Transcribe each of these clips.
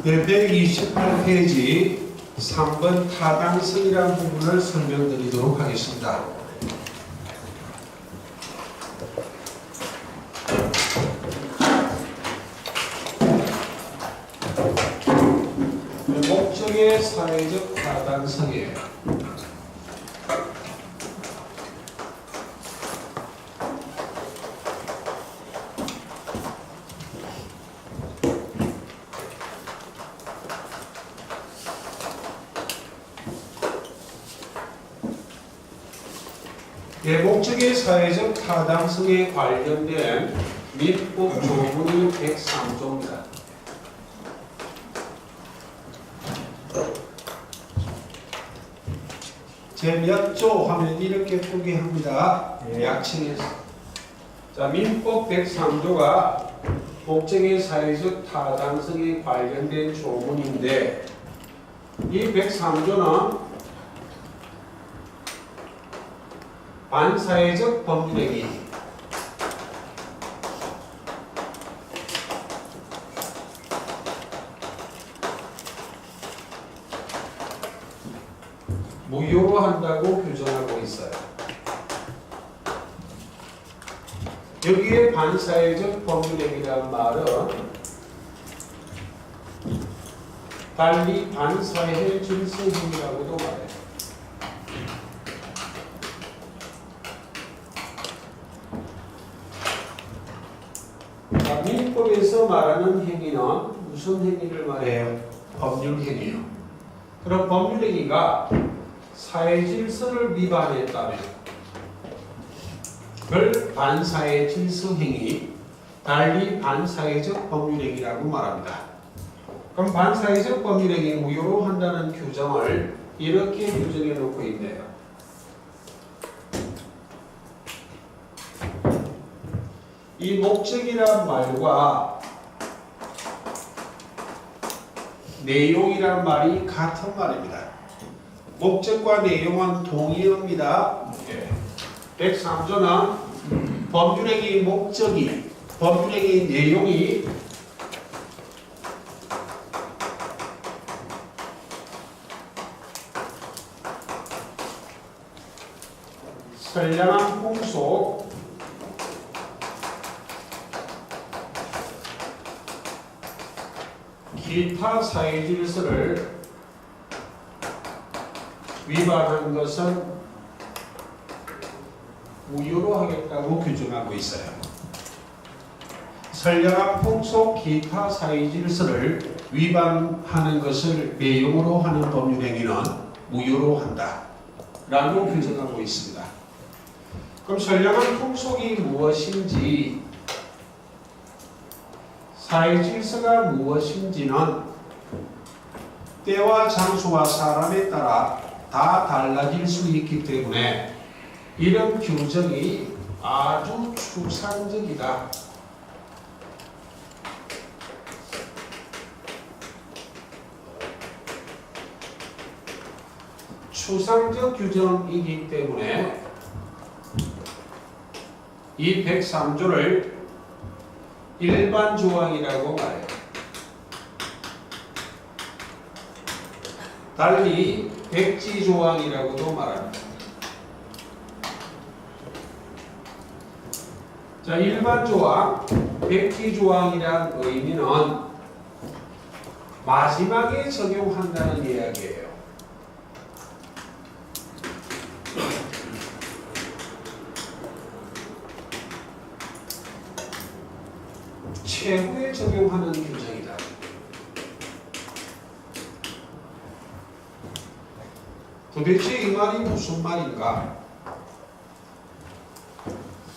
128페이지 3번 타당성이라는 부분을 설명드리도록 하겠습니다. 목적의 사회적 타당성이에요. 목적의 사회적 타당성에 관련된 민법 조문이 103조입니다. 제 몇 조 하면 이렇게 표기합니다. 약칭해서. 자, 민법 103조가 목적의 사회적 타당성에 관련된 조문인데, 이 103조는 반사회적 법률행위, 무효로 한다고 규정하고 있어요. 여기에 반사회적 법률행위란 말은 달리 반사회 질서행위라고도 말해요. 민법에서 말하는 행위는 무슨 행위를 말해요? 법률행위요. 그럼 법률행위가 사회질서를 위반했다면 그걸 반사회 질서행위, 달리 반사회적 법률행위라고 말합니다. 그럼 반사회적 법률행위 무효로 한다는 규정을 이렇게 규정해 놓고 있네요. 이 목적이란 말과 내용이란 말이 같은 말입니다. 목적과 내용은 동의어입니다. 103조는 법률행위 목적이, 법률행위 내용이 선량한 풍속, 기타 사회질서를 위반한 것은 무효로 하겠다고 규정하고 있어요. 선량한 풍속, 기타 사회질서를 위반하는 것을 내용으로 하는 법률행위는 무효로 한다 라고 규정하고 있습니다. 그럼 선량한 풍속이 무엇인지, 사회질서가 무엇인지는 때와 장소와 사람에 따라 다 달라질 수 있기 때문에 이런 규정이 아주 추상적이다. 추상적 규정이기 때문에 이 103조를 일반 조항이라고 말해요. 달리 백지 조항이라고도 말합니다. 자, 일반 조항, 백지 조항이란 의미는 마지막에 적용한다는 이야기예요. 최후에 적용하는 규정이다. 도대체 이 말이 무슨 말인가?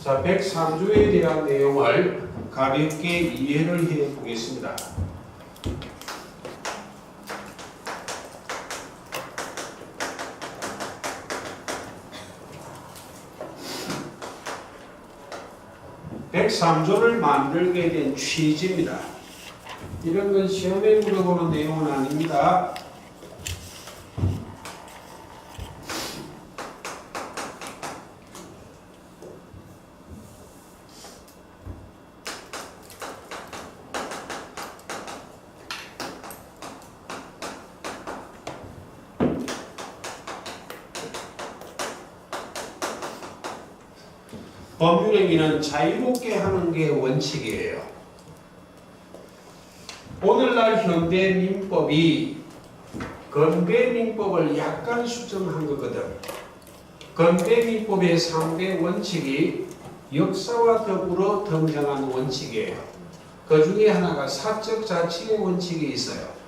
자, 103조에 대한 내용을 가볍게 이해를 해 보겠습니다. (103조를) 만들게 된 취지입니다. 이런 건 시험에 물어보는 내용은 아닙니다. 법률행위는 자유롭게 하는 게 원칙이에요. 오늘날 현대 민법이 건배 민법을 약간 수정한 거거든. 건배 민법의 3대 원칙이 역사와 더불어 등장한 원칙이에요. 그 중에 하나가 사적 자치의 원칙이 있어요.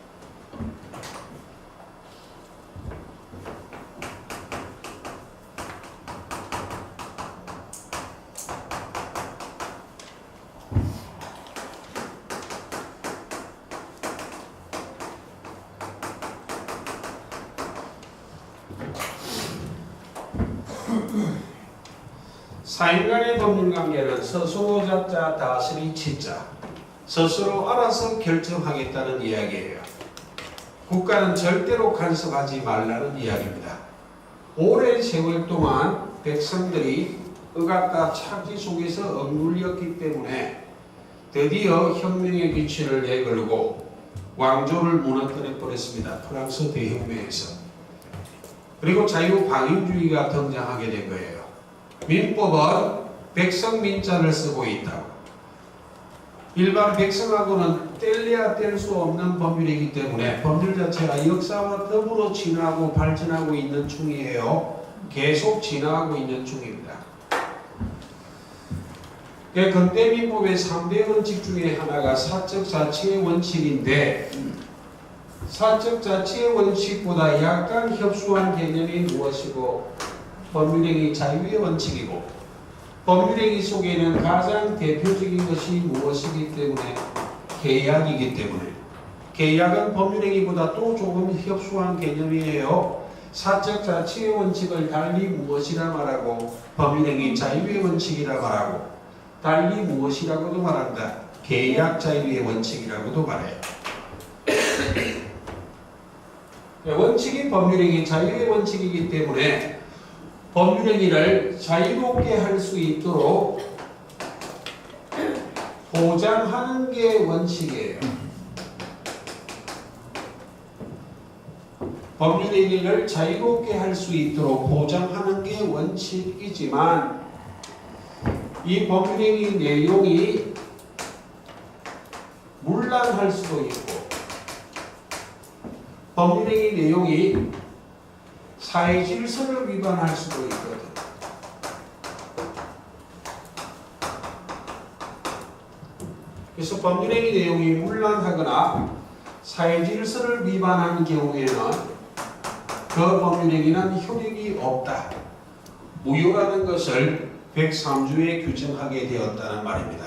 사인 간의 법률관계는 스스로 잡자 다스리 치자 스스로 알아서 결정하겠다는 이야기예요. 국가는 절대로 간섭하지 말라는 이야기입니다. 오랜 세월 동안 백성들이 억압과 착지 속에서 억눌렸기 때문에 드디어 혁명의 기치를 내걸고 왕조를 무너뜨려 버렸습니다. 프랑스 대혁명에서. 그리고 자유방임주의가 등장하게 된 거예요. 민법은 백성 민자를 쓰고 있다고. 일반 백성하고는 뗄래야 뗄 수 없는 법률이기 때문에 법률 자체가 역사와 더불어 진화하고 발전하고 있는 중이에요. 계속 진화하고 있는 중입니다. 근대 민법의 3대 원칙 중에 하나가 사적 자치의 원칙인데, 사적 자치의 원칙보다 약간 협소한 개념이 무엇이고 법률행위 자유의 원칙이고, 법률행위 속에는 가장 대표적인 것이 무엇이기 때문에 계약이기 때문에, 계약은 법률행위보다 또 조금 협소한 개념이에요. 사적 자치의 원칙을 달리 무엇이라 말하고 법률행위 자유의 원칙이라 말하고, 달리 무엇이라고도 말한다. 계약 자유의 원칙이라고도 말해요. 원칙이 법률행위 자유의 원칙이기 때문에 법률행위를 자유롭게 할 수 있도록 보장하는 게 원칙이에요. 법률행위를 자유롭게 할 수 있도록 보장하는 게 원칙이지만, 이 법률행위 내용이 문란할 수도 있고, 법률행위 내용이 사회 질서를 위반할 수도 있거든. 그래서 법률행위 내용이 문란하거나 사회 질서를 위반하는 경우에는 그 법률행위는 효력이 없다. 무효라는 것을 103조에 규정하게 되었다는 말입니다.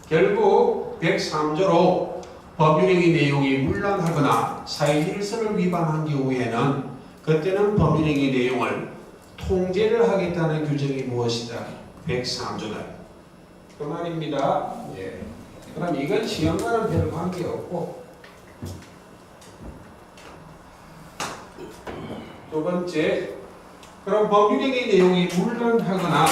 결국 103조로 법률행위 내용이 문란하거나 사회 질서를 위반한 경우에는 그때는 법률행위 내용을 통제를 하겠다는 규정이 무엇이다? 103조다. 그 말입니다. 예. 그럼 이건 시험과는 별 관계없고, 두 번째, 그럼 법률행위 내용이 문란하거나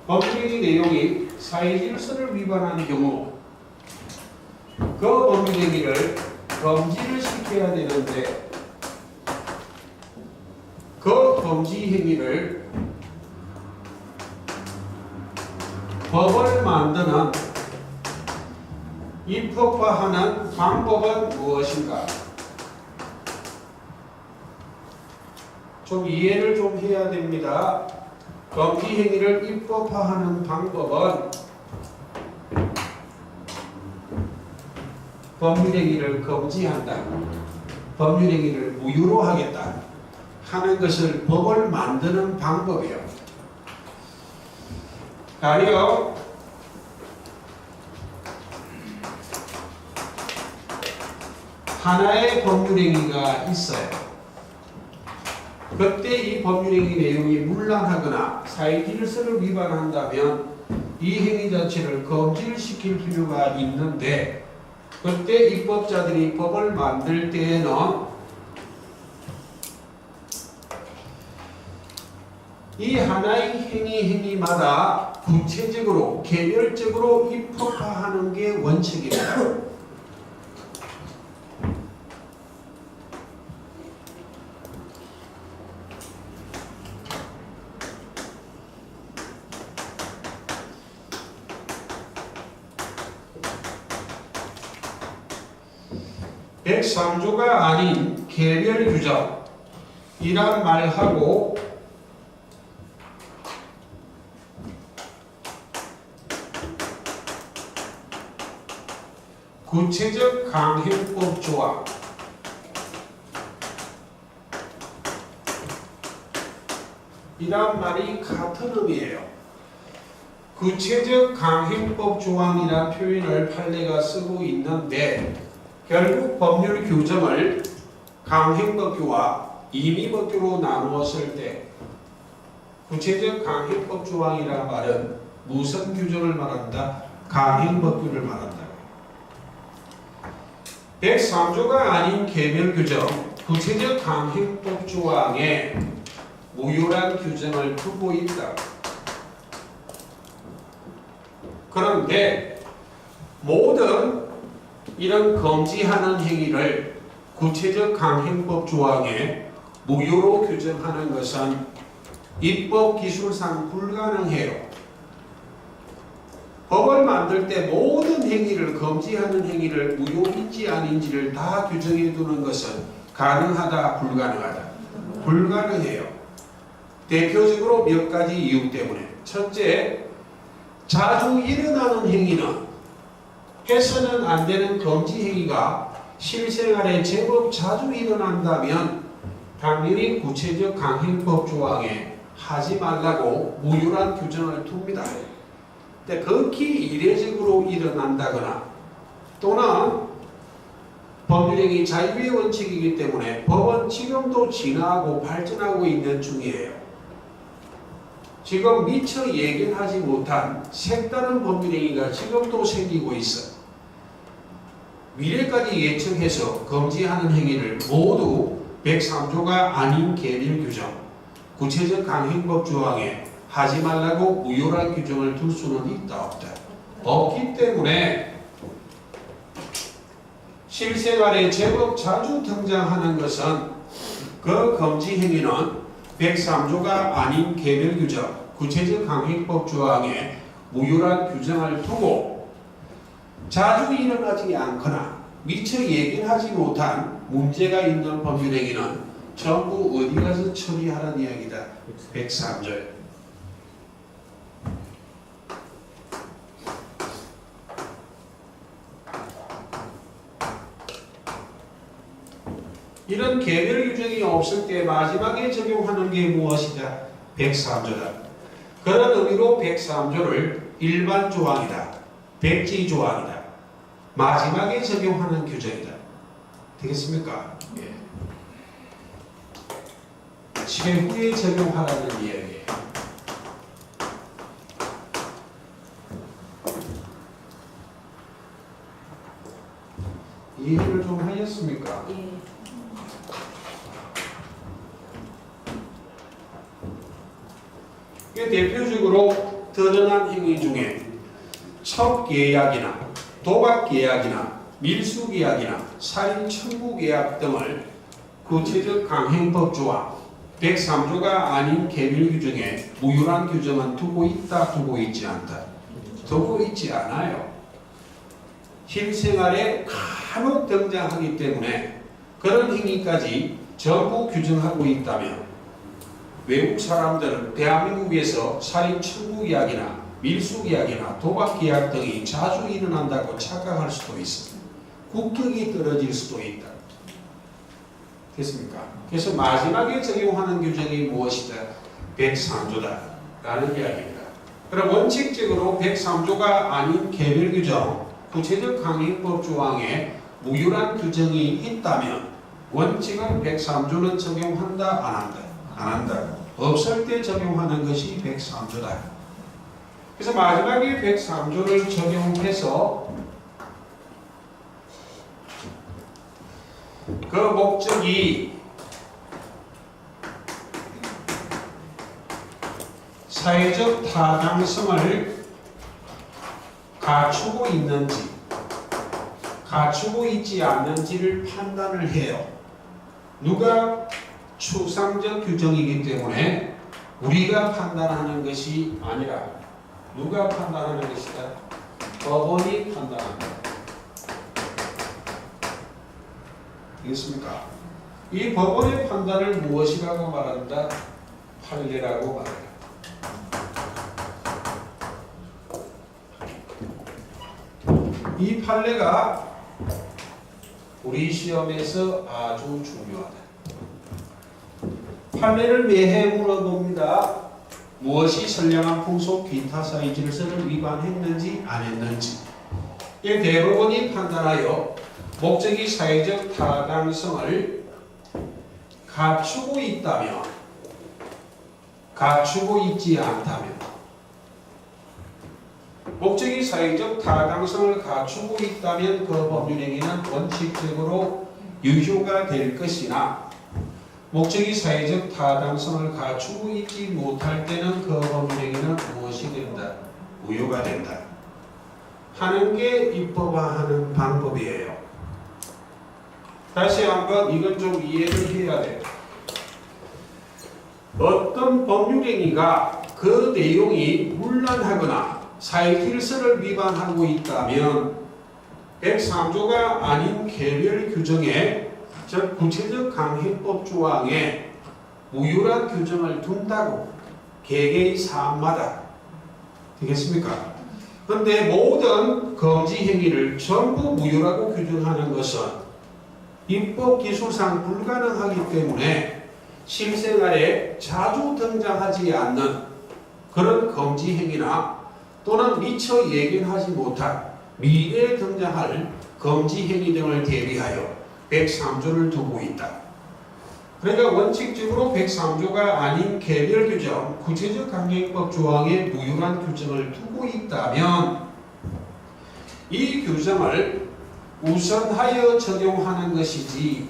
법률행위 내용이 사회 질서를 위반하는 경우 그 법률행위를 금지를 시켜야 되는데, 그 금지 행위를 법을 만드는 입법화하는 방법은 무엇인가? 좀 이해를 좀 해야 됩니다. 금지 행위를 입법화하는 방법은 법률행위를 금지한다, 법률행위를 무효로 하겠다 하는 것을 법을 만드는 방법이에요. 가령 하나의 법률행위가 있어요. 그때 이 법률행위 내용이 문란하거나 사회 질서를 위반한다면 이 행위 자체를 금지를 시킬 필요가 있는데, 그때 입법자들이 법을 만들 때에는 이 하나의 행위마다 구체적으로 개별적으로 입법화하는 게 원칙입니다. 103조가 아닌 개별 규정 이란 말하고 구체적 강행법 조항 이란 말이 같은 의미예요. 구체적 강행법 조항이라는 표현을 판례가 쓰고 있는데 결국 법률 규정을 강행법규와 임의법규로 나누었을 때 구체적 강행법 조항이라는 말은 무슨 규정을 말한다? 강행법규를 말한다. 103조가 아닌 개별 규정, 구체적 강행법 조항에 무효란 규정을 두고 있다. 그런데 모든 이런 금지하는 행위를 구체적 강행법 조항에 무효로 규정하는 것은 입법 기술상 불가능해요. 법을 만들 때 모든 행위를 금지하는 행위를 무효인지 아닌지를 다 규정해 두는 것은 가능하다, 불가능하다? 불가능해요. 대표적으로 몇 가지 이유 때문에. 첫째, 자주 일어나는 행위는 해서는 안 되는 금지 행위가 실생활에 제법 자주 일어난다면 당연히 구체적 강행법 조항에 하지 말라고 무효란 규정을 둡니다. 근데 극히 이례적으로 일어난다거나 또는 법률행위 자유의 원칙이기 때문에 법은 지금도 진화하고 발전하고 있는 중이에요. 지금 미처 예견하지 못한 색다른 법률행위가 지금도 생기고 있어. 미래까지 예측해서 금지하는 행위를 모두 103조가 아닌 개별 규정, 구체적 강행법 조항에 하지 말라고 무효란 규정을 둘 수는 있다, 없다? 없기 때문에 실생활에 제법 자주 등장하는 것은 그 금지 행위는 103조가 아닌 개별 규정, 구체적 강행법 조항에 무효란 규정을 두고 자주 일어나지 않거나 미처 예견하지 못한 문제가 있는 법률행위는 전부 어디 가서 처리하라는 이야기다. 103조에. 이런 개별 규정이 없을 때 마지막에 적용하는 게 무엇이다? 103조다. 그런 의미로 103조를 일반 조항이다, 백지 조항이다, 마지막에 적용하는 규정이다. 되겠습니까? 예. 최후에 적용하라는 이야기예요. 이해를 좀 하셨습니까? 예. 대표적으로 드러난 행위 중에 첩계약이나 도박계약이나 밀수계약이나 살인 청구계약 등을 구체적 강행법 조항 103조가 아닌 개별 규정에 무효란 규정은 두고 있다, 두고 있지 않다? 두고 있지 않아요. 실생활에 간혹 등장하기 때문에 그런 행위까지 전부 규정하고 있다면 외국 사람들은 대한민국에서 살인 청구계약이나 밀수계약이나 도박계약 등이 자주 일어난다고 착각할 수도 있습니다. 국격이 떨어질 수도 있다. 됐습니까? 그래서 마지막에 적용하는 규정이 무엇이다? 103조다 라는 이야기입니다. 그럼 원칙적으로 103조가 아닌 개별 규정, 구체적 강행법 조항에 무효란 규정이 있다면 원칙은 103조는 적용한다, 안 한다? 안 한다. 없을 때 적용하는 것이 103조다. 그래서 마지막에 103조를 적용해서 그 목적이 사회적 타당성을 갖추고 있는지 갖추고 있지 않는지를 판단을 해요. 누가? 추상적 규정이기 때문에 우리가 판단하는 것이 아니라 누가 판단하는 것이다? 법원이 판단한다. 되겠습니까? 이 법원의 판단을 무엇이라고 말한다? 판례라고 말해요. 이 판례가 우리 시험에서 아주 중요하다. 판례를 매해 물어봅니다. 무엇이 선량한 풍속 기타 사회 질서를 위반했는지 안 했는지. 이 대법원이 판단하여 목적이 사회적 타당성을 갖추고 있다면, 갖추고 있지 않다면, 목적이 사회적 타당성을 갖추고 있다면 그 법률행위는 원칙적으로 유효가 될 것이나 목적이 사회적 타당성을 갖추고 있지 못할 때는 그 법률행위는 무엇이 된다? 무효가 된다 하는 게 입법화하는 방법이에요. 다시 한번 이건 좀 이해를 해야 돼요. 어떤 법률행위가 그 내용이 문란하거나 사회 질서를 위반하고 있다면 103조가 아닌 개별 규정에, 즉 구체적 강행법 조항에 무효란 규정을 둔다고 개개의 사안마다. 되겠습니까? 그런데 모든 금지 행위를 전부 무효라고 규정하는 것은 입법 기술상 불가능하기 때문에 실생활에 자주 등장하지 않는 그런 금지 행위나 또는 미처 예견하지 못한 미래에 등장할 금지 행위 등을 대비하여 103조를 두고 있다. 그러니까 원칙적으로 103조가 아닌 개별 규정, 구체적 강행법 조항에 무효한 규정을 두고 있다면 이 규정을 우선하여 적용하는 것이지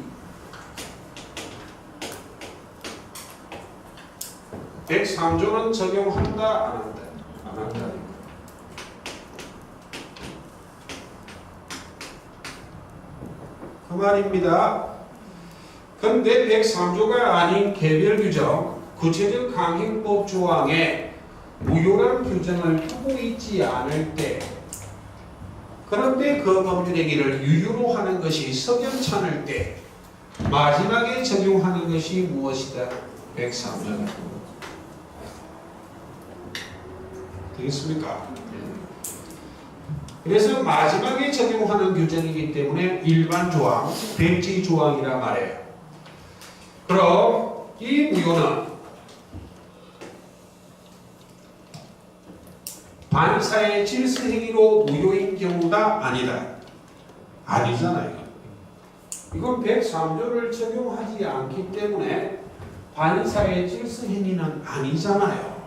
103조는 적용한다 안 한다? 안 한다. 그 말입니다. 근데 103조가 아닌 개별 규정, 구체적 강행법 조항에 무효란 규정을 두고 있지 않을 때, 그런데 그 법률행위를 유효로 하는 것이 석연찮을 때 마지막에 적용하는 것이 무엇이다? 103조다. 되겠습니까? 그래서 마지막에 적용하는 규정이기 때문에 일반 조항, 백지 조항이라 말해요. 그럼 이 무효는 반사의 질서 행위로 무효인 경우다 아니다? 아니잖아요. 이건 103조를 적용하지 않기 때문에 반사의 질서 행위는 아니잖아요.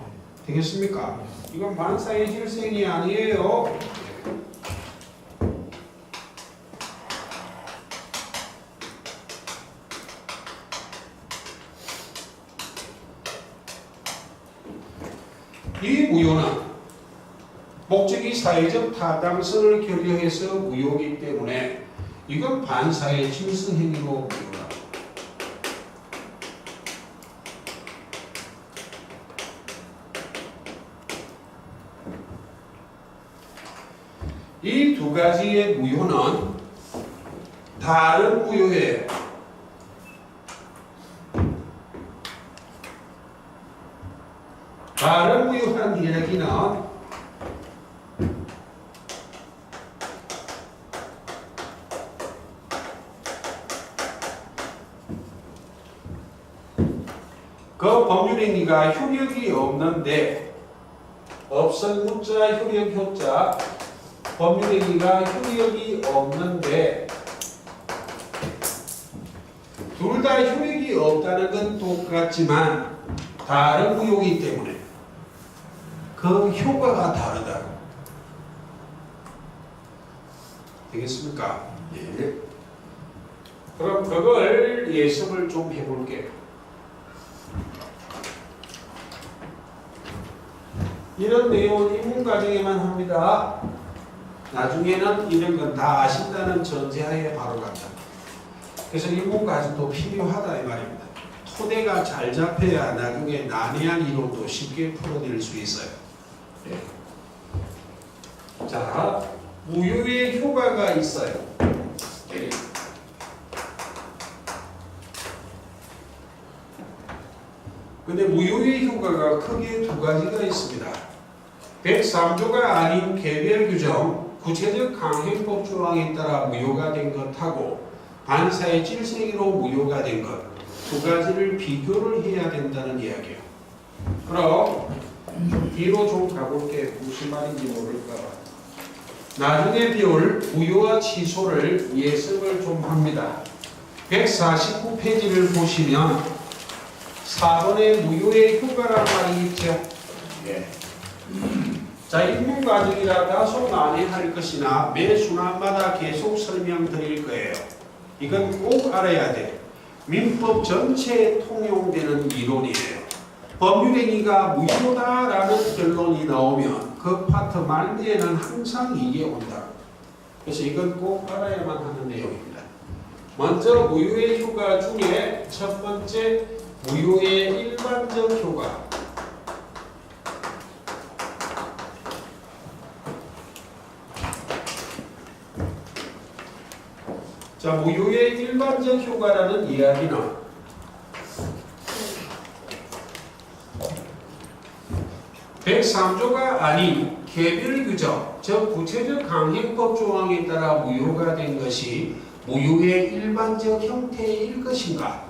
되겠습니까? 이건 반사의 질서 행위 아니에요. 이 무효는 목적이 사회적 타당성을 결여해서 무효이기 때문에 이건 반사의 질서 행위로 무효다. 이 두 가지의 무효는 다른 무효예요. 다른 무효란 이야기는 그 법률행위가 효력이 없는데, 없은 무자 효력 효자, 법률행위가 효력이 없는데 둘 다 효력이 없다는 건 똑같지만 다른 무효이기 때문에 그 효과가 다르다. 되겠습니까? 예. 그럼 그걸 예습을 좀 해볼게요. 이런 내용은 입문 과정에만 합니다. 나중에는 이런 건 다 아신다는 전제하에 바로 간다. 그래서 입문 과정도 필요하다 이 말입니다. 토대가 잘 잡혀야 나중에 난해한 이론도 쉽게 풀어낼 수 있어요. 네. 자, 무효의 효과가 있어요. 근데 무효의 효과가 크게 두 가지가 있습니다. 103조가 아닌 개별 규정, 구체적 강행법 조항에 따라 무효가 된 것하고 반사의 질서행위로 무효가 된 것, 두 가지를 비교를 해야 된다는 이야기예요. 그럼 뒤로 좀 가볼게. 무슨 말인지 모를까. 나중에 배울 무효와 취소를 예습을 좀 합니다. 149페이지를 보시면 4번의 무효의 효과란 말이 있죠. 예. 자, 입문 과정이라 다소 난해할 것이나 매 순환마다 계속 설명드릴 거예요. 이건 꼭 알아야 돼. 민법 전체에 통용되는 이론이에요. 법률행위가 무효다라는 결론이 나오면 그 파트 말미에는 항상 이게 온다. 그래서 이건 꼭 알아야만 하는 내용입니다. 먼저 무효의 효과 중에 첫 번째 무효의 일반적 효과. 자, 무효의 일반적 효과라는 이야기는 (103조가) 아닌 개별 규정, 즉 구체적 강행법 조항에 따라 무효가 된 것이 무효의 일반적 형태일 것인가?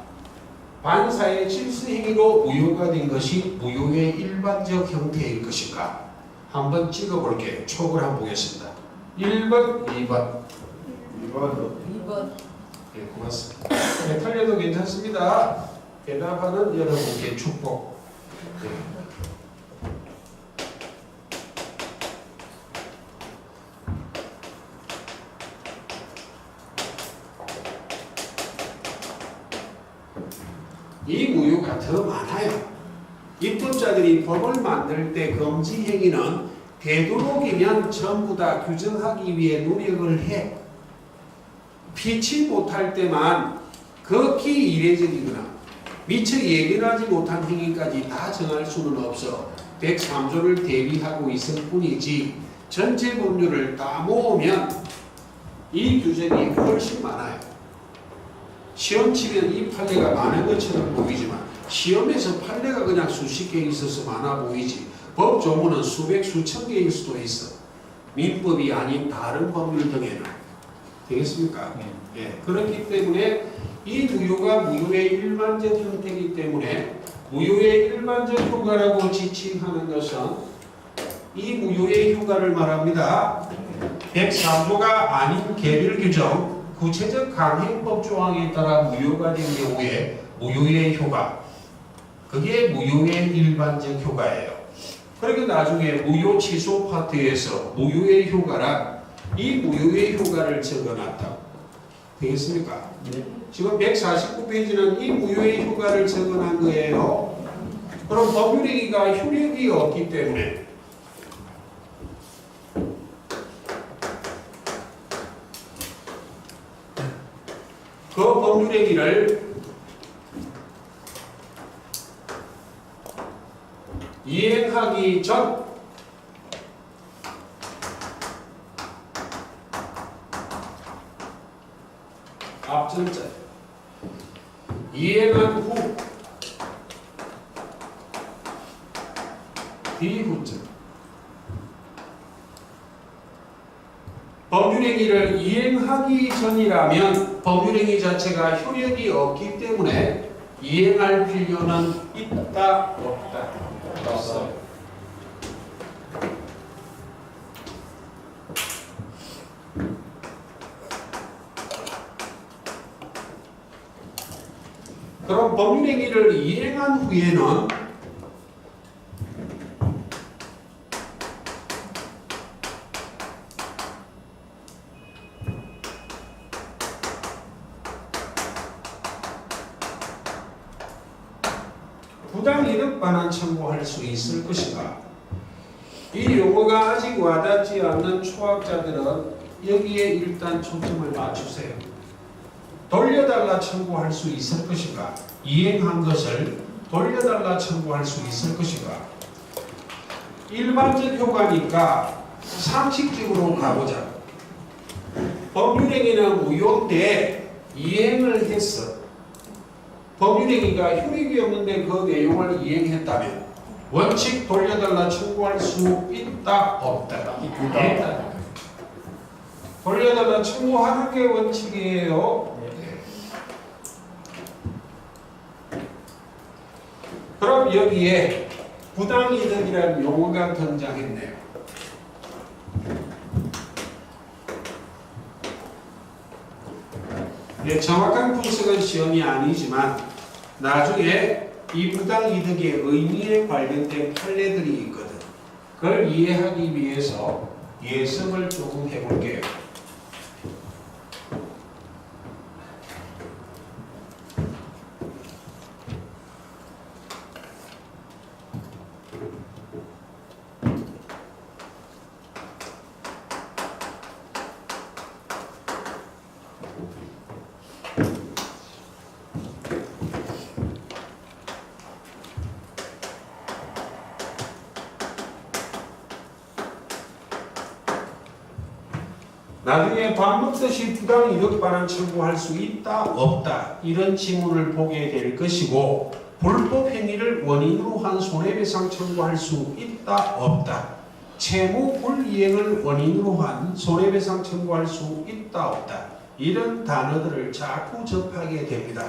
반사의 질서 행위로 무효가 된 것이 무효의 일반적 형태일 것인가? 한번 찍어볼게요. 촉을 한번 보겠습니다. 1번, 2번. 2번. 네, 고맙습니다. 네, 틀려도 괜찮습니다. 대답하는 여러분께 축복. 네. 이 무효가 더 많아요. 입법자들이 법을 만들 때 금지 행위는 되도록이면 전부 다 규정하기 위해 노력을 해. 피치 못할 때만 극히 이례적이거나 미처 예견하지 못한 행위까지 다 정할 수는 없어 103조를 대비하고 있을 뿐이지 전체 법률을 다 모으면 이 규정이 훨씬 많아요. 시험 치면 이 판례가 많은 것처럼 보이지만 시험에서 판례가 그냥 수십 개 있어서 많아 보이지 법 조문은 수백 수천 개일 수도 있어. 민법이 아닌 다른 법률 등에는. 되겠습니까? 예. 그렇기 때문에 이 무효가 무효의 일반적 형태이기 때문에 무효의 일반적 효과라고 지칭하는 것은 이 무효의 효과를 말합니다. 103조가 아닌 개별 규정, 구체적 강행법 조항에 따라 무효가 된 경우에 무효의 효과, 그게 무효의 일반적 효과예요. 그러니까 나중에 무효 취소 파트에서 무효의 효과란 이 무효의 효과를 적어놨다. 되겠습니까? 네. 지금 149페이지는 이 무효의 효과를 적어놓은 거예요. 그럼 법률행위가 효력이 없기 때문에 그 법률행위를 이행하기 전 앞전자 이행한 후 뒤후자 법률행위를 이행하기 전이라면 법률행위 자체가 효력이 없기 때문에 이행할 필요는 있다 없다 없어요. 그럼 법률행위를 이행한 후에는 부당이득 반환 청구할 수 있을 것인가? 이 용어가 아직 와닿지 않는 초학자들은 여기에 일단 초점을 맞추세요. 돌려달라 청구할 수 있을 것인가? 이행한 것을 돌려달라 청구할 수 있을 것인가? 일반적 효과니까 상식적으로 가보자. 법률행위는 무효인데 이행을 했어. 법률행위가 효력이 없는데 그 내용을 이행했다면 원칙 돌려달라 청구할 수 있다 없다. 있다. 돌려달라 청구하는 게 원칙이에요. 그럼 여기에 부당이득이라는 용어가 등장했네요. 네, 정확한 분석은 시험이 아니지만 나중에 이 부당이득의 의미에 관련된 판례들이 있거든. 그걸 이해하기 위해서 예습을 조금 해볼게요. 나중에 밥 먹듯이 부당이득 반환 청구할 수 있다 없다 이런 지문을 보게 될 것이고 불법 행위를 원인으로 한 손해배상 청구할 수 있다 없다 채무 불이행을 원인으로 한 손해배상 청구할 수 있다 없다 이런 단어들을 자꾸 접하게 됩니다.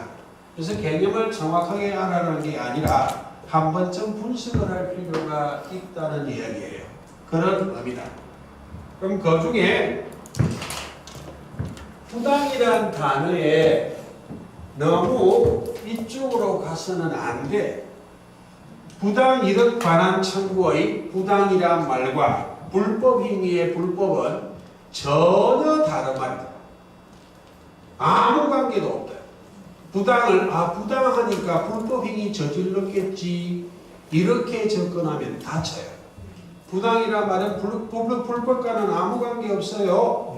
그래서 개념을 정확하게 알아라는 게 아니라 한 번쯤 분석을 할 필요가 있다는 이야기예요. 그런 의미다. 그럼 그 중에 부당이란 단어에 너무 이쪽으로 가서는 안 돼. 부당이득 반환 청구의 부당이란 말과 불법 행위의 불법은 전혀 다른 말이다. 아무 관계도 없다. 부당을 부당하니까 불법 행위 저질렀겠지 이렇게 접근하면 다쳐요. 부당이란 말은 불법과는 아무 관계 없어요.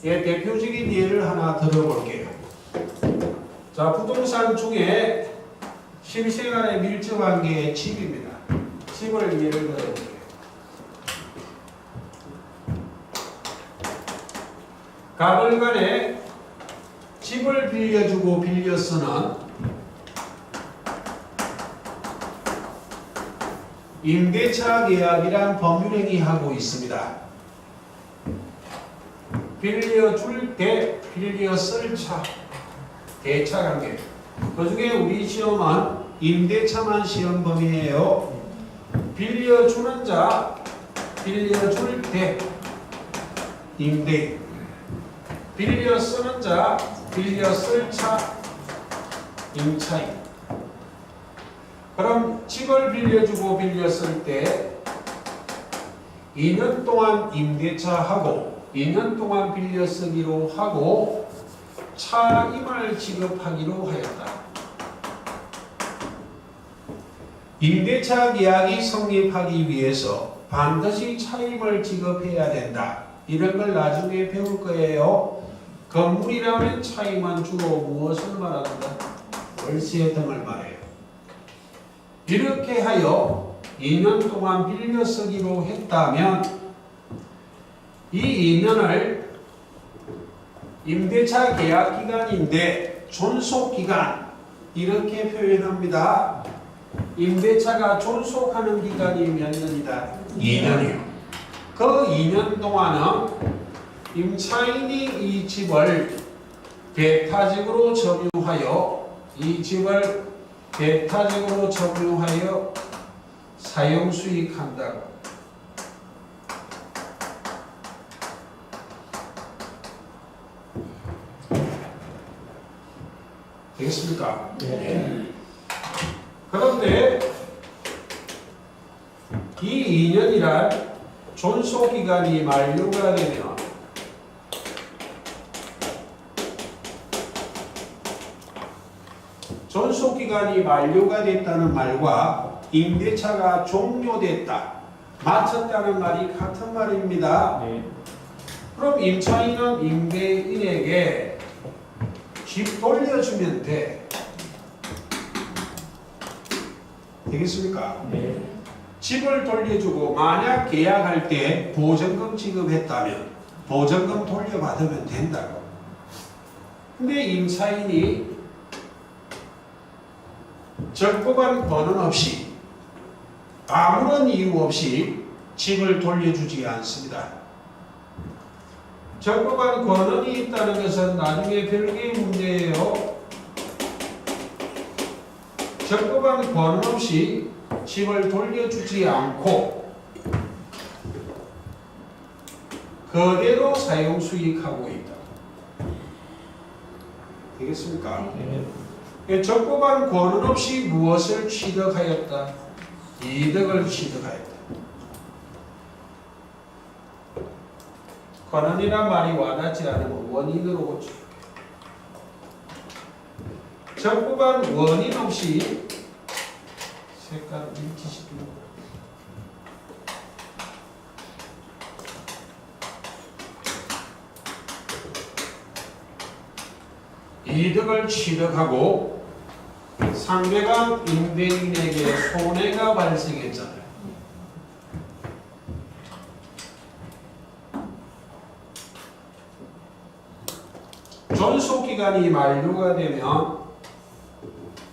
예, 대표적인 예를 하나 들어볼게요. 자, 부동산 중에 실생활에 밀접한 게 집입니다. 집을 예를 들어볼게요. 가불간에 집을 빌려주고 빌려 쓰는 임대차 계약이란 법률행위 하고 있습니다. 빌려줄 때 빌려 쓸 차, 대차 관계. 그 중에 우리 시험은 임대차만 시험 범위예요. 빌려주는 자, 빌려줄 때 임대. 빌려 쓰는 자, 빌려 쓸 차, 임차인. 그럼 집을 빌려주고 빌려 쓸 때 2년 동안 임대차하고 2년 동안 빌려 쓰기로 하고 차임을 지급하기로 하였다. 임대차 계약이 성립하기 위해서 반드시 차임을 지급해야 된다. 이런 걸 나중에 배울 거예요. 건물이라면 차임은 주로 무엇을 말한다? 월세 등을 말해요. 이렇게 하여 2년 동안 빌려 쓰기로 했다면 이 2년을 임대차 계약 기간인데 존속기간 이렇게 표현합니다. 임대차가 존속하는 기간이 몇 년이다? 2년이요. 그 2년 동안은 임차인이 이 집을 배타적으로 점유하여 이 집을 배타적으로 점유하여 사용 수익한다고. 되겠습니까? 네. 그런데 이 2년이란 존속기간이 만료가 되면 존속기간이 만료가 됐다는 말과 임대차가 종료됐다, 마쳤다는 말이 같은 말입니다. 네. 그럼 임차인은 임대인에게 집 돌려주면 돼. 되겠습니까? 네. 집을 돌려주고 만약 계약할 때 보증금 지급했다면 보증금 돌려받으면 된다고. 근데 임차인이 적법한 권한 없이 아무런 이유 없이 집을 돌려주지 않습니다. 적법한 권한이 있다는 것은 나중에 별개의 문제예요. 적법한 권한 없이 집을 돌려주지 않고 그대로 사용 수익하고 있다. 되겠습니까? 네. 적법한 권한 없이 무엇을 취득하였다? 이득을 취득하였다. 권한이란 말이 와닿지 않으면 원인으로 고쳐. 적법한 원인 없이 색깔을 일치시키는 거예요. 이득을 취득하고 상대방 임대인에게 손해가 발생했잖아요. 존속기간이 만료가 되면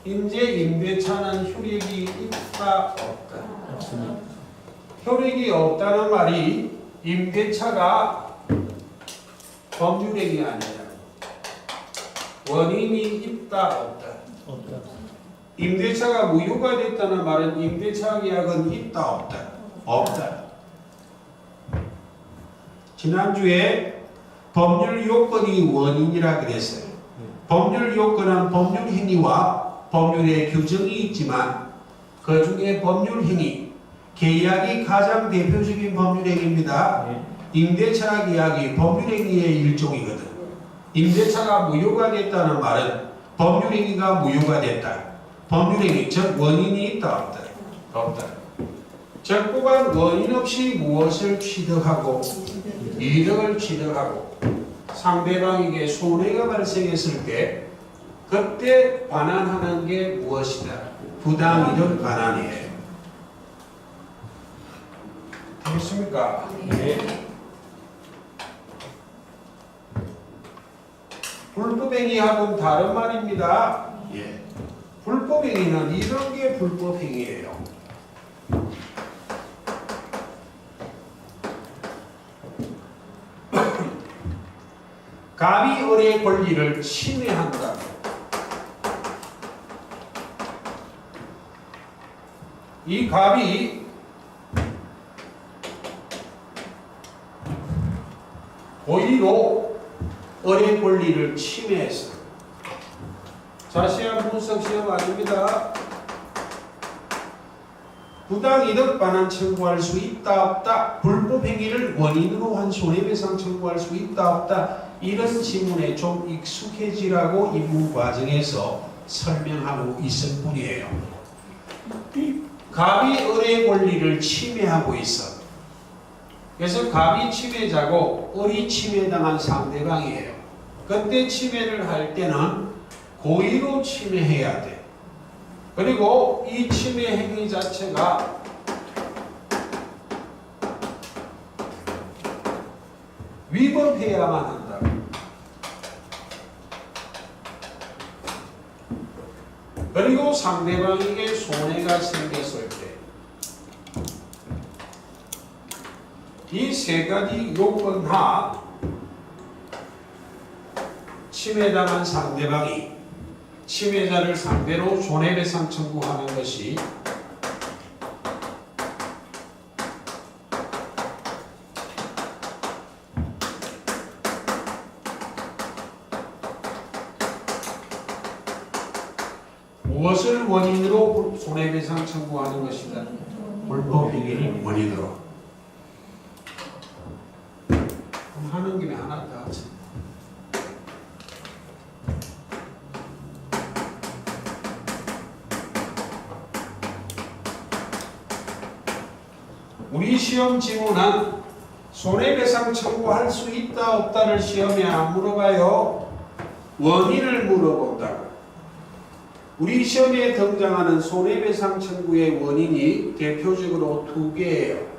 이제 임대차는 효력이 있다 없다? 효력이 없다는 말이 임대차가 법률행위 아니냐. 원인이 있다 없다? 없다. 임대차가 무효가 됐다는 말은 임대차 계약은 있다 없다? 없다. 지난주에 법률 요건이 원인이라 그랬어요. 법률 요건은 법률 행위와 법률의 규정이 있지만 그 중에 법률 행위, 계약이 가장 대표적인 법률 행위입니다. 임대차 계약이 법률 행위의 일종이거든. 임대차가 무효가 됐다는 말은 법률 행위가 무효가 됐다. 법률 행위, 즉 원인이 있다 없다? 없다. 적법한 원인 없이 무엇을 취득하고 이득을 취득하고 상대방에게 손해가 발생했을 때 그때 반환하는 게 무엇이다? 부당이득 반환이에요. 되겠습니까? 네. 불법행위하고는 다른 말입니다. 예. 불법행위는 이런 게 불법행위예요. 갑이 을의 권리를 침해한다. 이 갑이 고의로 을의 권리를 침해했어. 자세한 분석 시험 아닙니다. 부당이득 반환 청구할 수 있다 없다? 불법행위를 원인으로 한 손해배상 청구할 수 있다 없다? 이런 지문에 좀 익숙해지라고 입문 과정에서 설명하고 있을 뿐이에요. 갑이 을의 권리를 침해하고 있어. 그래서 갑이 침해자고 을이 침해당한 상대방이에요. 그때 침해를 할 때는 고의로 침해해야 돼. 그리고 이 침해 행위 자체가 위법해야만 한다. 그리고 상대방에게 손해가 생겼을 때 이 세 가지 요건 하 침해당한 상대방이 침해자를 상대로 손해배상 청구하는 것이 무엇을 원인으로 손해배상 청구하는 것이다? 불법행위를 원인으로. 하는 김에 하나 더 하자. 우리 시험 지문은 손해배상 청구할 수 있다 없다를 시험에 안 물어봐요. 원인을 물어본다고. 우리 시험에 등장하는 손해배상 청구의 원인이 대표적으로 두 개예요.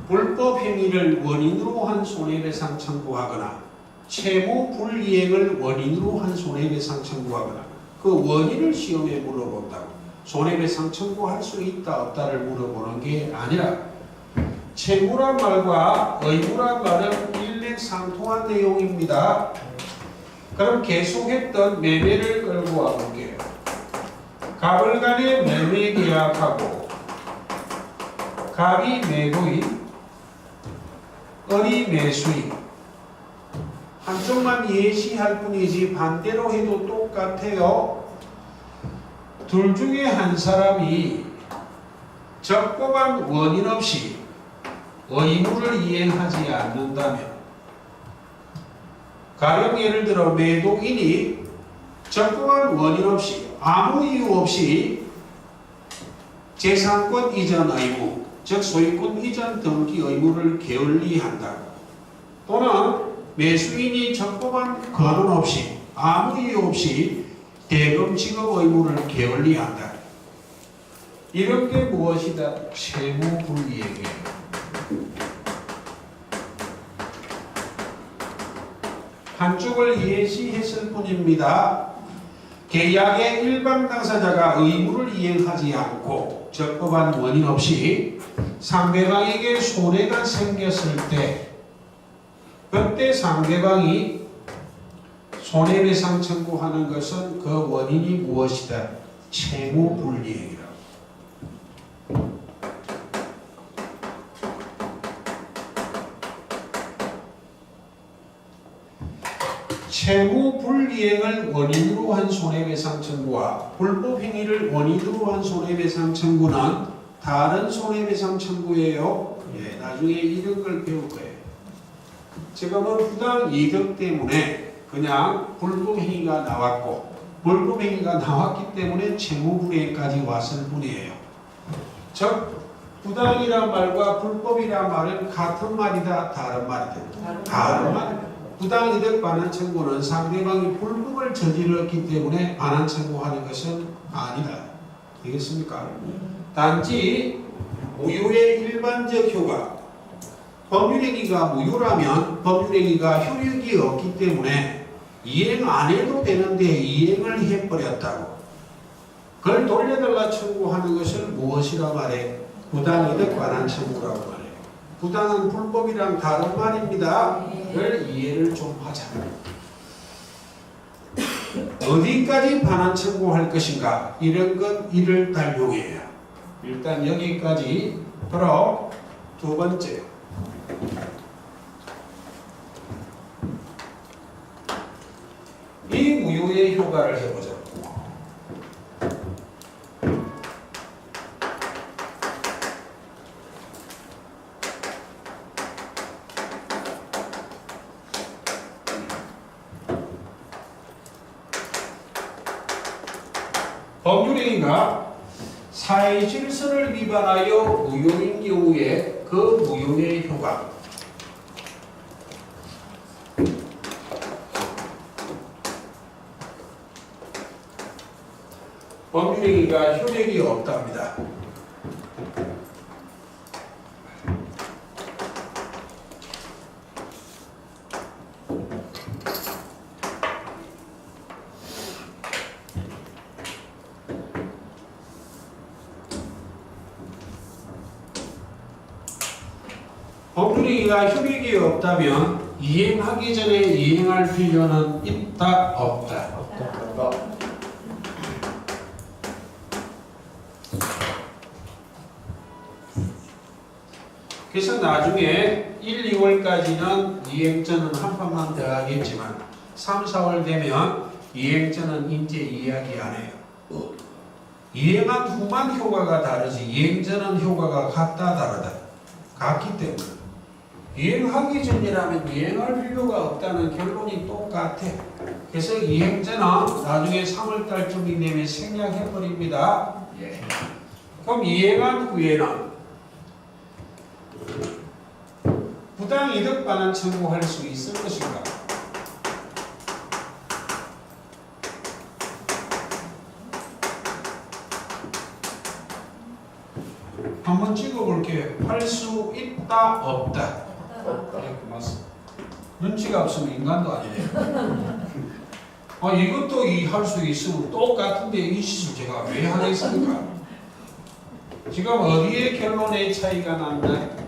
불법 행위를 원인으로 한 손해배상 청구하거나 채무 불이행을 원인으로 한 손해배상 청구하거나 그 원인을 시험에 물어본다고. 손해배상 청구할 수 있다 없다를 물어보는 게 아니라 채무란 말과 의무란 말은 일맥상통한 내용입니다. 그럼 계속했던 매매를 끌고 와볼게요. 갑을 간에 매매 계약하고 갑이 매도인, 을이 매수인. 한쪽만 예시할 뿐이지 반대로 해도 똑같아요. 둘 중에 한 사람이 적법한 원인 없이 의무를 이행하지 않는다면, 가령 예를 들어 매도인이 적법한 원인 없이 아무 이유 없이 재산권 이전 의무, 즉 소유권 이전 등기 의무를 게을리한다. 또는 매수인이 적법한 거론 없이 아무 이유 없이 대금 지급 의무를 게을리한다. 이런 게 무엇이다? 채무불이행이에요. 한쪽을 예시했을 뿐입니다. 계약의 일반 당사자가 의무를 이행하지 않고 적법한 원인 없이 상대방에게 손해가 생겼을 때, 그때 상대방이 손해배상 청구하는 것은 그 원인이 무엇이다? 채무불이행이라고. 채무불이행을 원인으로 한 손해배상 청구와 불법행위를 원인으로 한 손해배상 청구는 다른 손해배상 청구예요. 예, 나중에 이런 걸 배울 거예요. 지금은 부당 이득 때문에 그냥 불법행위가 나왔고, 불법행위가 나왔기 때문에 채무불이행까지 왔을 뿐이에요. 즉 부당이란 말과 불법이란 말은 같은 말이다, 다른 말이다? 다른 말이다. 부당이득 반환 청구는 상대방이 불법을 저질렀기 때문에 반환 청구하는 것은 아니다. 되겠습니까? 단지 무효의 일반적 효과, 법률행위가 무효라면 법률행위가 효력이 없기 때문에 이행 안 해도 되는데 이행을 해버렸다고, 그걸 돌려달라 청구하는 것을 무엇이라 말해? 부당이득 반환 청구라고 말해요. 부당은 불법이랑 다른 말입니다. 를 이해를 좀 하자. 어디까지 반환 청구할 것인가? 이런 건 이를 달용해요. 일단 여기까지. 바로 두 번째, 이 무효의 효과를 해보자. 법률행위가 사회 질서를 위반하여 무효인 경우에 그 무효의 효과, 법률행위가 효력이 없답니다. 법률행위가 효력이 없다면 이행하기 전에 이행할 필요는 있다, 없다? 없다. 그래서 나중에 1, 2월까지는 이행전은 한 판만 더 하겠지만 3, 4월 되면 이행전은 이제 이야기 안 해요. 이행한 후만 효과가 다르지 이행전은 효과가 같다, 다르다? 같기 때문에 이행하기 전이라면 이행할 필요가 없다는 결론이 똑같아. 그래서 이행전은 나중에 3월달쯤이 되면 생략해버립니다. 예. 그럼 이행한 후에는 부당이득 반환 청구할 수 있을 것인가? 한번 찍어볼게요. 할 수 있다, 없다? 없다. 네, 고맙습니다. 눈치가 없으면 인간도 아니네요. 이것도 할 수 있으면 똑같은데 이 짓을 제가 왜 하겠습니까? 지금 어디에 결론의 차이가 났나요?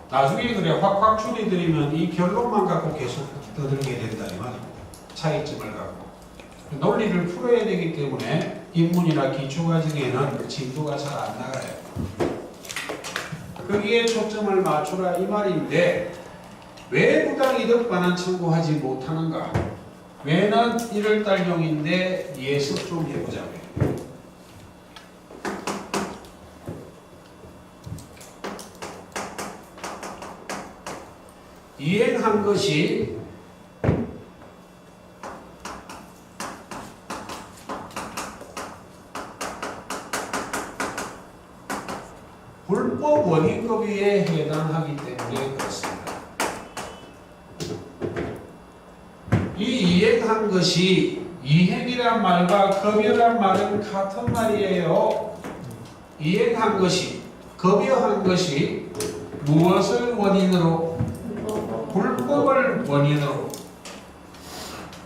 나중에 그래 확확 줄여드리면 이 결론만 갖고 계속 떠들게 된다 이 말이에요. 차이점을 갖고 논리를 풀어야 되기 때문에 인문이나 기초과정에는 진도가 잘 안 나가요. 거기에 초점을 맞추라 이 말인데 왜 부당이득 반환 청구하지 못하는가? 왜는 1월달용인데 예습 좀 해보자고요. 이행한 것이 불법 원인급여에 해당하기 때문에 그렇습니다. 이 이행한 것이 이행이란 말과 급여란 말은 같은 말이에요. 이행한 것이, 급여한 것이 무엇을 원인으로? 불법을 원인으로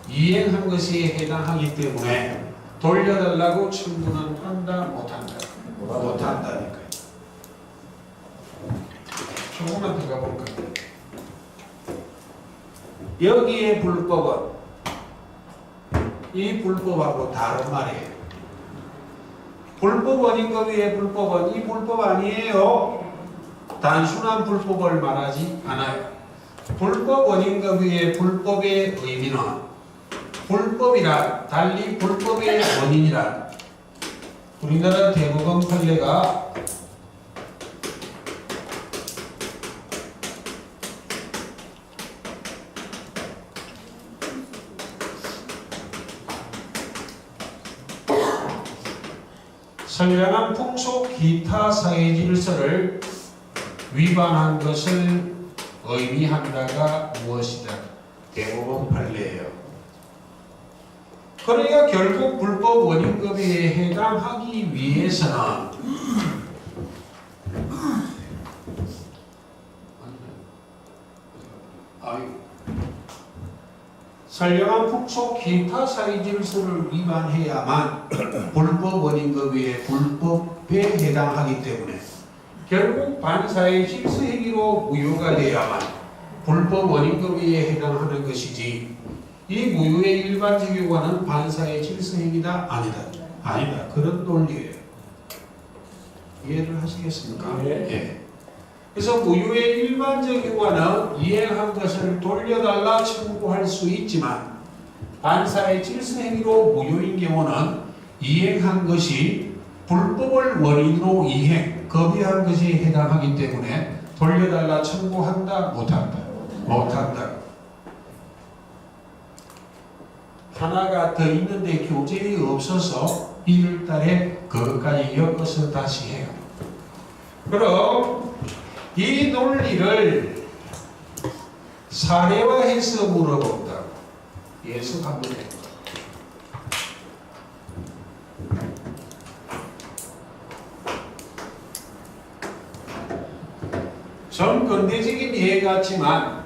이행한 것이 해당하기 때문에 돌려달라고 청구는 한다, 못한다? 못한다니까요. 조금만 더 가볼까요? 여기에 불법은 이 불법하고 다른 말이에요. 불법 원인급여의 불법은 이 불법 아니에요. 단순한 불법을 말하지 않아요. 불법 원인급여의 불법의 의미는 불법이란 달리 불법의 원인이란 우리나라 대법원 판례가 선량한 풍속 기타 사회 질서를 위반한 것을 의미한다가 무엇이다? 대법원 판례예요. 그러니까 결국 불법 원인급여에 해당하기 위해서는 선량한 풍속 기타 사회 질서를 위반해야만 불법 원인급여의 불법에 해당하기 때문에 결국 반사회 질서 행위로 무효가 돼야만 불법 원인급여에 해당하는 것이지 이 무효의 일반적 요구는 반사회 질서 행위다 아니다. 아니다. 그런 논리예요. 이해를 하시겠습니까? 예. 그래서 무효의 일반적 요구는 이행한 것을 돌려달라 청구할 수 있지만 반사회 질서 행위로 무효인 경우는 이행한 것이 불법을 원인으로 이행, 급여한 것이 해당하기 때문에 돌려달라 청구한다, 못한다? 못한다. 하나가 더 있는데 교재에 없어서 1월달에 그것까지 엮어서 다시 해요. 그럼 이 논리를 사례화해서 물어본다고. 예습하면 됩니다. 전 근대적인 예 같지만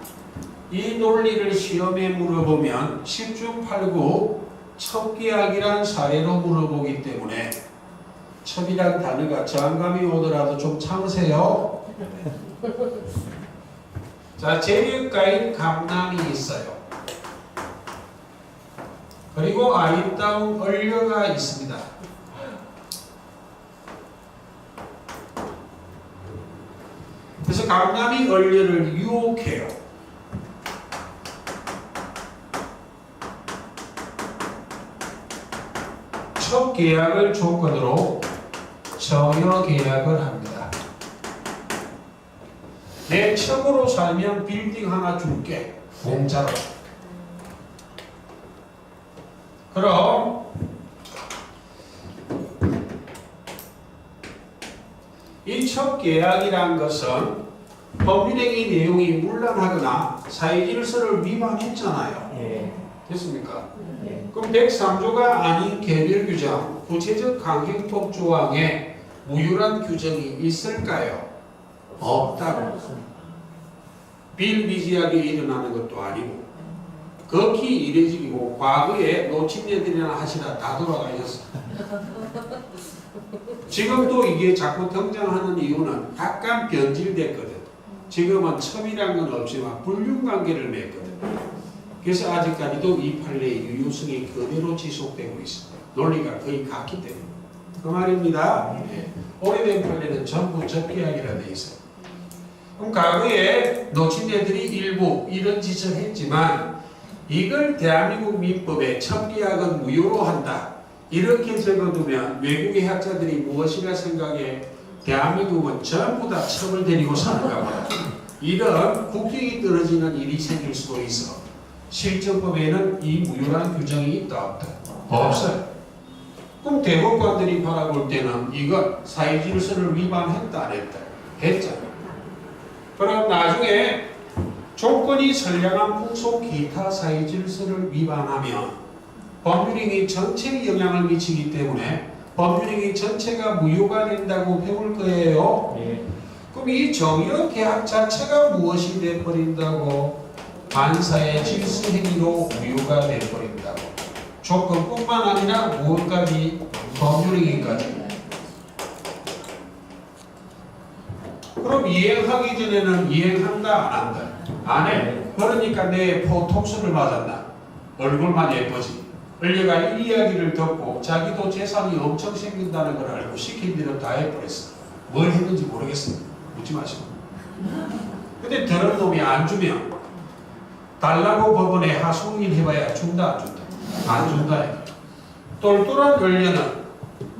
이 논리를 시험에 물어보면 10중 8구 첩기약이란 사례로 물어보기 때문에 첩이란 단어가 저항감이 오더라도 좀 참으세요. 자, 제육가인 감남이 있어요. 그리고 아름다운 얼려가 있습니다. 그래서 감남이 얼려를 유혹해요. 첫 계약을 조건으로 정여 계약을 합니다. 내 첩으로 살면 빌딩 하나 줄게. 공짜로. 그럼 이 첫 계약이란 것은 법률행위 내용이 문란하거나 사회질서를 위반했잖아요. 예. 됐습니까? 예. 그럼 103조가 아닌 개별규정 구체적 강행법 조항에 무효란 규정이 있을까요? 없다고. 비일비재하게 일어나는 것도 아니고 극히 이례적이고 과거에 노친네들이나 하시다 다 돌아가셨어. 지금도 이게 자꾸 등장하는 이유는 약간 변질됐거든. 지금은 첨이란 건 없지만 불륜관계를 맺거든. 그래서 아직까지도 이 판례의 유효성이 그대로 지속되고 있습니다. 논리가 거의 같기 때문에. 그 말입니다. 네. 오래된 판례는 전부 적기하기라 돼 있어요. 그럼 과거에 노친네들이 일부 이런 짓을 했지만 이걸 대한민국 민법에 첨기약은 무효로 한다. 이렇게 적어두면 외국의 학자들이 무엇이라 생각해? 대한민국은 전부 다 첩을 데리고 사는가 봐요. 이런 국격이 떨어지는 일이 생길 수도 있어. 실정법에는 이 무효란 규정이 있다 없다? 없어요. 그럼 대법관들이 바라볼 때는 이건 사회질서를 위반했다 안 했다? 했잖아. 그럼 나중에 조건이 선량한 풍속 기타 사회질서를 위반하면 법률행위 전체에 영향을 미치기 때문에 법률행위 전체가 무효가 된다고 배울 거예요. 그럼 이 정의의 계약 자체가 무엇이 되어버린다고? 반사의 질서 행위로 무효가 되어버린다고. 조건뿐만 아니라 무엇까지? 법률행위까지. 그럼 이행하기 전에는 이행한다 안 한다? 안 해. 그러니까 내 보톡스를 맞았나? 얼굴만 예뻐지. 을려가 이 이야기를 듣고 자기도 재산이 엄청 생긴다는 걸 알고 시킨 대로 다 해버렸어. 뭘 했는지 모르겠어. 묻지 마시고. 근데 들은 놈이 안 주면 달라고 법원에 하소연 해봐야 준다 안 준다? 안 준다. 똘똘한 을려는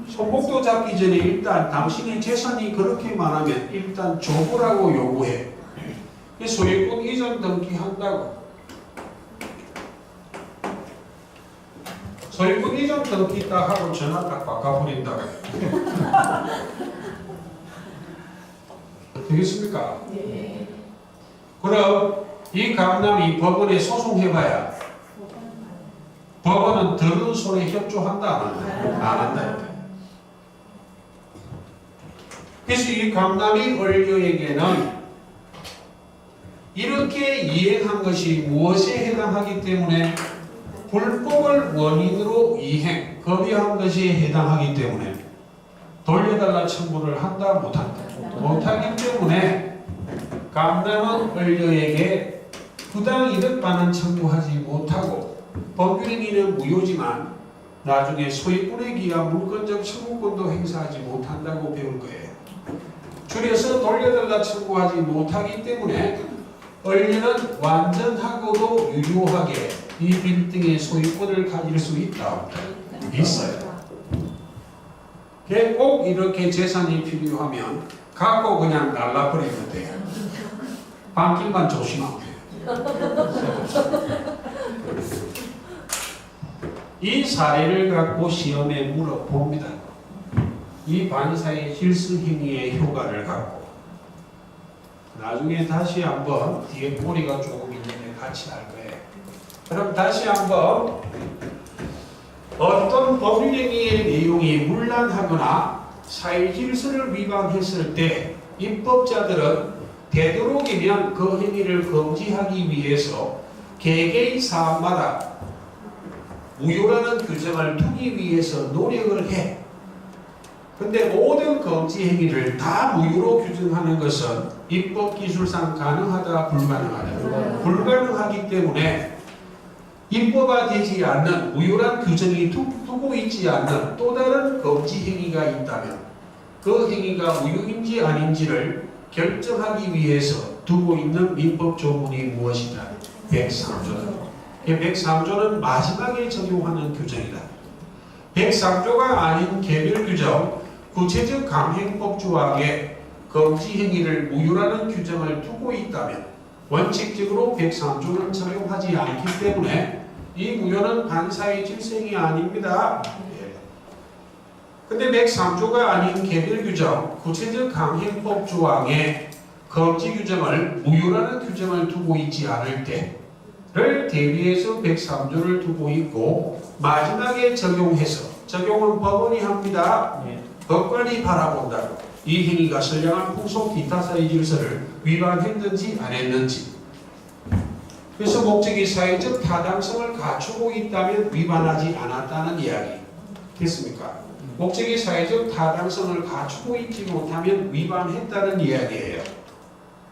손목도 잡기 전에 일단 당신의 재산이 그렇게 많으면 일단 줘보라고 요구해. 소유권 이전 등기한다고. 소유권 이전 등기 딱 하고 전화 딱 바꿔버린다고. 되겠습니까? 네. 그럼 이 강남이 법원에 소송해봐야 법원은 들은 손에 협조한다 안 한다? 안 한다. 그래서 이 강남이 을려에게는 이렇게 이행한 것이 무엇에 해당하기 때문에 불법을 원인으로 이행, 겁의한 것에 해당하기 때문에 돌려달라 청구를 한다 못한다? 못하기 때문에 강남은 을려에게 부당 이득 반환 청구하지 못하고 법률행위는 무효지만 나중에 소유권에 기한 물권적 청구권도 행사하지 못한다고 배울 거예요. 줄여서 돌려달라 청구하지 못하기 때문에 을려는 완전하고도 유효하게 이 빌딩의 소유권을 가질 수 있다 없다? 있어요. 꼭 이렇게 재산이 필요하면 갖고 그냥 날라버리면 돼요. 반길만 조심하면 돼요. 이 사례를 갖고 시험에 물어봅니다. 이 반사의 질서 행위의 효과를 갖고 나중에 다시 한번 뒤에 꼬리가 조금 있는데 같이 할 거예요. 그럼 다시 한번 어떤 법률행위의 내용이 문란하거나 사회질서를 위반했을 때 입법자들은 되도록이면 그 행위를 금지하기 위해서 개개의 사안마다 무효라는 규정을 두기 위해서 노력을 해. 근데 모든 금지 행위를 다 무효로 규정하는 것은 입법기술상 가능하다 불가능하다? 불가능하기 때문에 입법화되지 않는 무효란 규정이 두고 있지 않는 또 다른 금지 행위가 있다면 그 행위가 무효인지 아닌지를 결정하기 위해서 두고 있는 민법 조문이 무엇이다? 103조다. 103조는 마지막에 적용하는 규정이다. 103조가 아닌 개별 규정, 구체적 강행법 조항에 금지 행위를 무효라는 규정을 두고 있다면 원칙적으로 103조는 적용하지 않기 때문에 이 무효는 반사의 질서행위 아닙니다. 근데 103조가 아닌 개별 규정, 구체적 강행법 조항에 금지 규정을 무효라는 규정을 두고 있지 않을 때를 대비해서 103조를 두고 있고 마지막에 적용해서 적용은 법원이 합니다. 법관이 바라본다. 이 행위가 선량한 풍속 기타 사회 질서를 위반했는지 안 했는지. 그래서 목적이 사회적 타당성을 갖추고 있다면 위반하지 않았다는 이야기. 됐습니까? 목적이 사회적 타당성을 갖추고 있지 못하면 위반했다는 이야기예요.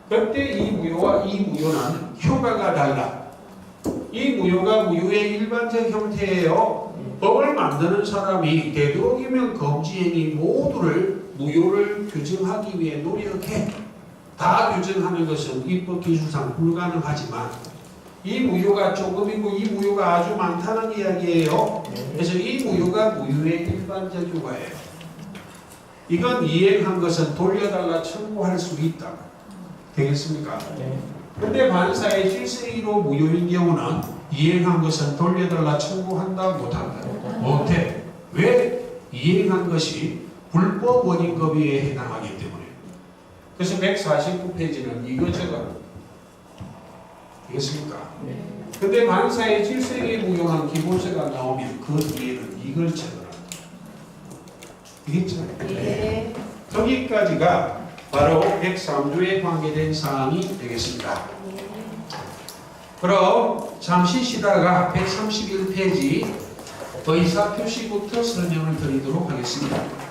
그때 이 무효와 이 무효는 효과가 달라. 이 무효가 무효의 일반적 형태예요. 법을 만드는 사람이 되도록이면 금지행위 모두를 무효를 규정하기 위해 노력해. 다 규정하는 것은 입법 기술상 불가능하지만 이 무효가 조금이고 이 무효가 아주 많다는 이야기예요. 그래서 이 무효가 무효의 일반적 효과예요. 이건 이행한 것은 돌려달라 청구할 수 있다. 되겠습니까? 근데 반사의 질서이로 무효인 경우는 이행한 것은 돌려달라 청구한다 못한다. 못해. 왜? 이행한 것이 불법 원인급여에 해당하기 때문에. 그래서 149페이지는 이거 적어. 되겠습니까? 근데 반사의 질서에 무용한 기본서가 나오면 그 뒤에는 이걸 적어라. 되겠죠? 네. 여기까지가 바로 103조에 관계된 사항이 되겠습니다. 그럼 잠시 쉬다가 131페이지 의사표시부터 설명을 드리도록 하겠습니다.